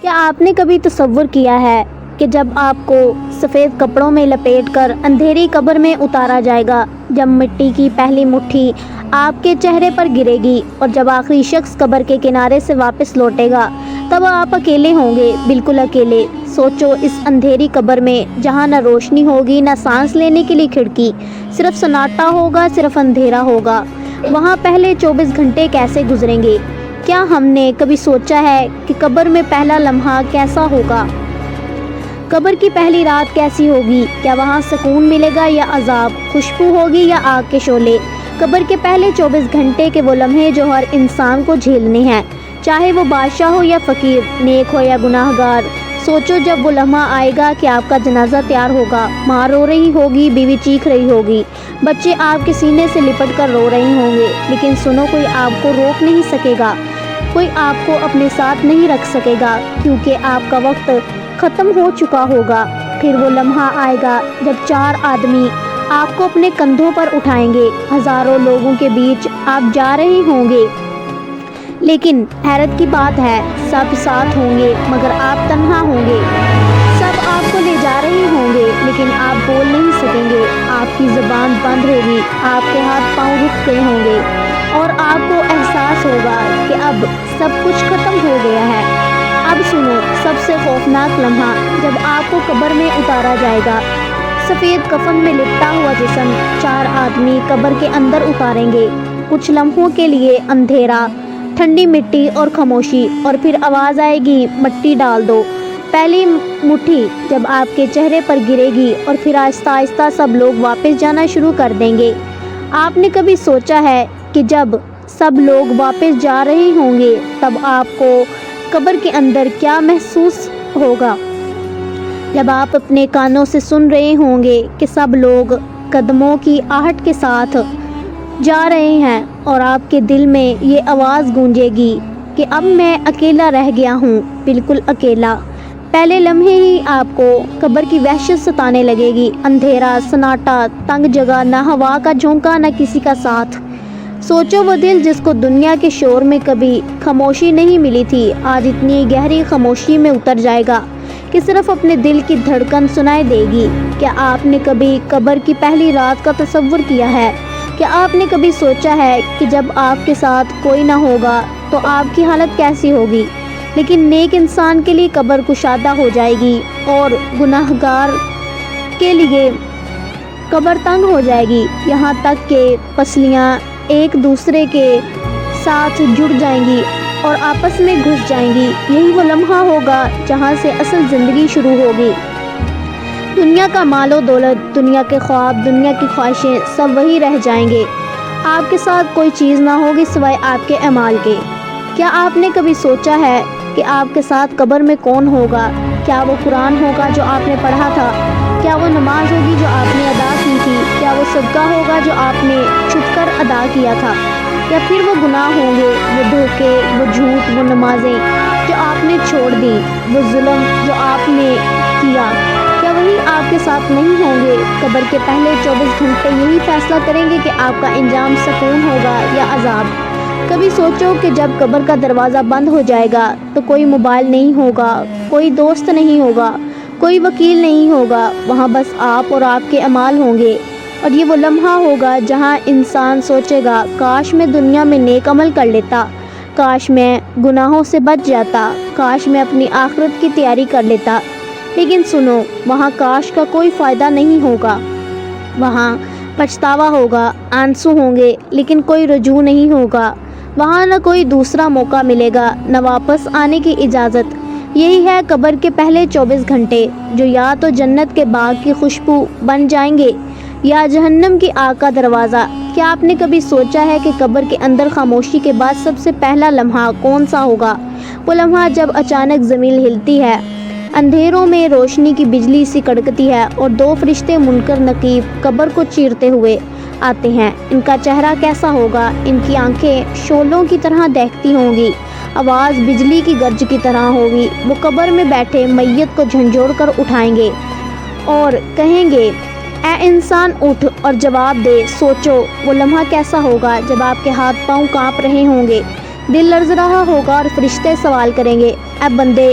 کیا آپ نے کبھی تصور کیا ہے کہ جب آپ کو سفید کپڑوں میں لپیٹ کر اندھیری قبر میں اتارا جائے گا، جب مٹی کی پہلی مٹھی آپ کے چہرے پر گرے گی اور جب آخری شخص قبر کے کنارے سے واپس لوٹے گا، تب آپ اکیلے ہوں گے، بالکل اکیلے۔ سوچو اس اندھیری قبر میں جہاں نہ روشنی ہوگی، نہ سانس لینے کے لیے کھڑکی، صرف سناٹا ہوگا، صرف اندھیرا ہوگا۔ وہاں پہلے 24 گھنٹے کیسے گزریں گے؟ کیا ہم نے کبھی سوچا ہے کہ قبر میں پہلا لمحہ کیسا ہوگا؟ قبر کی پہلی رات کیسی ہوگی؟ کیا وہاں سکون ملے گا یا عذاب، خوشبو ہوگی یا آگ کے شعلے؟ قبر کے پہلے 24 گھنٹے کے وہ لمحے جو ہر انسان کو جھیلنے ہیں، چاہے وہ بادشاہ ہو یا فقیر، نیک ہو یا گناہ گار۔ سوچو جب وہ لمحہ آئے گا کہ آپ کا جنازہ تیار ہوگا، ماں رو رہی ہوگی، بیوی چیخ رہی ہوگی، بچے آپ کے سینے سے لپٹ کر رو رہے ہوں گے، لیکن سنو، کوئی آپ کو روک نہیں سکے گا، کوئی آپ کو اپنے ساتھ نہیں رکھ سکے گا، کیونکہ آپ کا وقت ختم ہو چکا ہوگا۔ پھر وہ لمحہ آئے گا جب 4 آدمی آپ کو اپنے کندھوں پر اٹھائیں گے، ہزاروں لوگوں کے بیچ آپ جا رہے ہوں گے، لیکن حیرت کی بات ہے، سب ساتھ ہوں گے مگر آپ تنہا ہوں گے۔ سب آپ کو لے جا رہے ہوں گے لیکن آپ بول نہیں سکیں گے، آپ کی زبان بند ہوگی، آپ کے ہاتھ پاؤں رک گئے ہوں گے اور آپ کو احساس ہوگا کہ اب سب کچھ ختم ہو گیا ہے۔ اب سنو سب سے خوفناک لمحہ، جب آپ کو قبر میں اتارا جائے گا، سفید کفن میں لپٹا ہوا جسم 4 آدمی قبر کے اندر اتاریں گے۔ کچھ لمحوں کے لیے اندھیرا، ٹھنڈی مٹی اور خاموشی، اور پھر آواز آئے گی، مٹی ڈال دو۔ پہلی مٹھی جب آپ کے چہرے پر گرے گی اور پھر آہستہ آہستہ سب لوگ واپس جانا شروع کر دیں گے۔ آپ نے کبھی سوچا ہے کہ جب سب لوگ واپس جا رہے ہوں گے تب آپ کو قبر کے اندر کیا محسوس ہوگا؟ جب آپ اپنے کانوں سے سن رہے ہوں گے کہ سب لوگ قدموں کی آہٹ کے ساتھ جا رہے ہیں اور آپ کے دل میں یہ آواز گونجے گی کہ اب میں اکیلا رہ گیا ہوں، بالکل اکیلا۔ پہلے لمحے ہی آپ کو قبر کی وحشت ستانے لگے گی، اندھیرا، سناٹا، تنگ جگہ، نہ ہوا کا جھونکا، نہ کسی کا ساتھ۔ سوچو وہ دل جس کو دنیا کے شور میں کبھی خاموشی نہیں ملی تھی، آج اتنی گہری خاموشی میں اتر جائے گا کہ صرف اپنے دل کی دھڑکن سنائی دے گی۔ کیا آپ نے کبھی قبر کی پہلی رات کا تصور کیا ہے؟ کیا آپ نے کبھی سوچا ہے کہ جب آپ کے ساتھ کوئی نہ ہوگا تو آپ کی حالت کیسی ہوگی؟ لیکن نیک انسان کے لیے قبر کشادہ ہو جائے گی اور گناہ گار کے لیے قبر تنگ ہو جائے گی، یہاں تک کہ پسلیاں ایک دوسرے کے ساتھ جڑ جائیں گی اور آپس میں گھس جائیں گی۔ یہی وہ لمحہ ہوگا جہاں سے اصل زندگی شروع ہوگی۔ دنیا کا مال و دولت، دنیا کے خواب، دنیا کی خواہشیں، سب وہی رہ جائیں گے۔ آپ کے ساتھ کوئی چیز نہ ہوگی سوائے آپ کے اعمال کے۔ کیا آپ نے کبھی سوچا ہے کہ آپ کے ساتھ قبر میں کون ہوگا؟ کیا وہ قرآن ہوگا جو آپ نے پڑھا تھا؟ کیا وہ نماز ہوگی جو آپ نے ادا کی تھی؟ کیا وہ صدقہ ہوگا جو آپ نے چھپ کر ادا کیا تھا؟ یا پھر وہ گناہ ہوں گے، وہ دھوکے، وہ جھوٹ، وہ نمازیں جو آپ نے چھوڑ دی، وہ ظلم جو آپ نے کیا، کیا وہی آپ کے ساتھ نہیں ہوں گے؟ قبر کے پہلے 24 گھنٹے یہی فیصلہ کریں گے کہ آپ کا انجام سکون ہوگا یا عذاب۔ کبھی سوچو کہ جب قبر کا دروازہ بند ہو جائے گا تو کوئی موبائل نہیں ہوگا، کوئی دوست نہیں ہوگا، کوئی وکیل نہیں ہوگا، وہاں بس آپ اور آپ کے اعمال ہوں گے۔ اور یہ وہ لمحہ ہوگا جہاں انسان سوچے گا، کاش میں دنیا میں نیک عمل کر لیتا، کاش میں گناہوں سے بچ جاتا، کاش میں اپنی آخرت کی تیاری کر لیتا۔ لیکن سنو، وہاں کاش کا کوئی فائدہ نہیں ہوگا، وہاں پچھتاوا ہوگا، آنسو ہوں گے لیکن کوئی رجوع نہیں ہوگا، وہاں نہ کوئی دوسرا موقع ملے گا، نہ واپس آنے کی اجازت۔ یہی ہے قبر کے پہلے 24 گھنٹے، جو یا تو جنت کے باغ کی خوشبو بن جائیں گے یا جہنم کی آگ کا دروازہ۔ کیا آپ نے کبھی سوچا ہے کہ قبر کے اندر خاموشی کے بعد سب سے پہلا لمحہ کون سا ہوگا؟ وہ لمحہ جب اچانک زمین ہلتی ہے، اندھیروں میں روشنی کی بجلی سی کڑکتی ہے اور 2 فرشتے منکر نقیب قبر کو چیرتے ہوئے آتے ہیں۔ ان کا چہرہ کیسا ہوگا؟ ان کی آنکھیں شعلوں کی طرح دہکتی ہوں گی، آواز بجلی کی گرج کی طرح ہوگی۔ وہ قبر میں بیٹھے میت کو جھنجھوڑ کر اٹھائیں گے اور کہیں گے، اے انسان اٹھ اور جواب دے۔ سوچو وہ لمحہ کیسا ہوگا جب آپ کے ہاتھ پاؤں کانپ رہے ہوں گے، دل لرز رہا ہوگا اور فرشتے سوال کریں گے، اے بندے،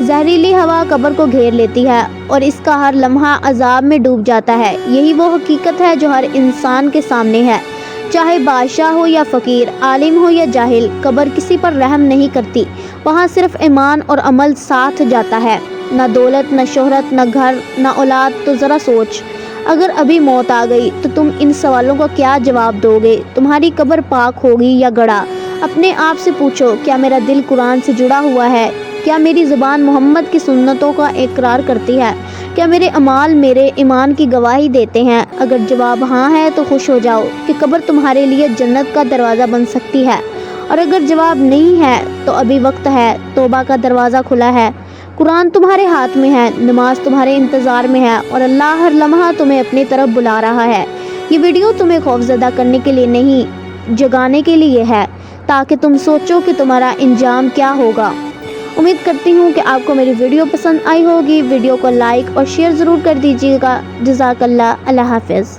زہریلی ہوا قبر کو گھیر لیتی ہے اور اس کا ہر لمحہ عذاب میں ڈوب جاتا ہے۔ یہی وہ حقیقت ہے جو ہر انسان کے سامنے ہے، چاہے بادشاہ ہو یا فقیر، عالم ہو یا جاہل، قبر کسی پر رحم نہیں کرتی۔ وہاں صرف ایمان اور عمل ساتھ جاتا ہے، نہ دولت، نہ شہرت، نہ گھر، نہ اولاد۔ تو ذرا سوچ، اگر ابھی موت آ گئی تو تم ان سوالوں کا کیا جواب دو گے؟ تمہاری قبر پاک ہوگی یا گڑھا؟ اپنے آپ سے پوچھو، کیا میرا دل قرآن سے جڑا ہوا ہے؟ کیا میری زبان محمد کی سنتوں کا اقرار کرتی ہے؟ کیا میرے اعمال میرے ایمان کی گواہی دیتے ہیں؟ اگر جواب ہاں ہے تو خوش ہو جاؤ کہ قبر تمہارے لیے جنت کا دروازہ بن سکتی ہے، اور اگر جواب نہیں ہے تو ابھی وقت ہے، توبہ کا دروازہ کھلا ہے، قرآن تمہارے ہاتھ میں ہے، نماز تمہارے انتظار میں ہے، اور اللہ ہر لمحہ تمہیں اپنی طرف بلا رہا ہے۔ یہ ویڈیو تمہیں خوفزدہ کرنے کے لیے نہیں، جگانے کے لیے ہے، تاکہ تم سوچو کہ تمہارا انجام کیا ہوگا۔ امید کرتی ہوں کہ آپ کو میری ویڈیو پسند آئی ہوگی۔ ویڈیو کو لائک اور شیئر ضرور کر دیجیے گا۔ جزاک اللہ۔ اللہ حافظ۔